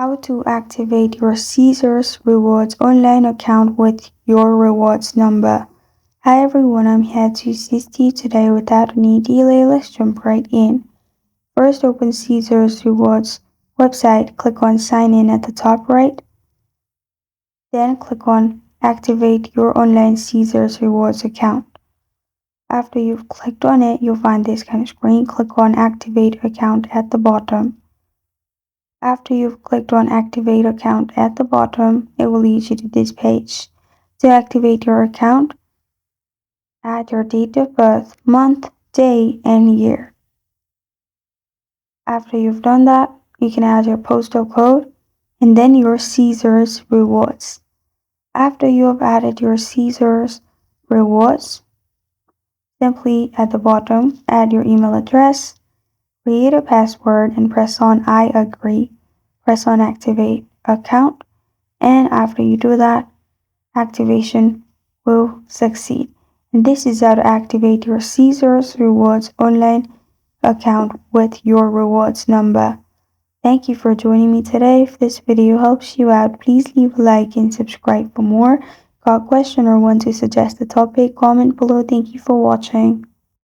How to activate your Caesars Rewards online account with your rewards number. Hi everyone, I'm here to assist you today. Without any delay, let's jump right in. First, open Caesars Rewards website, click on sign in at the top right. Then click on activate your online Caesars Rewards account. After you've clicked on it, you'll find this kind of screen. Click on activate account at the bottom. After you've clicked on activate account at the bottom, it will lead you to this page. To activate your account, add your date of birth, month, day, and year. After you've done that, you can add your postal code and then your Caesars rewards. After you have added your Caesars rewards, simply at the bottom, add your email address, create a password, and press on I agree. Press on activate account. And after you do that, activation will succeed. And this is how to activate your Caesars Rewards online account with your rewards number. Thank you for joining me today. If this video helps you out, please leave a like and subscribe for more. Got a question or want to suggest a topic? Comment below. Thank you for watching.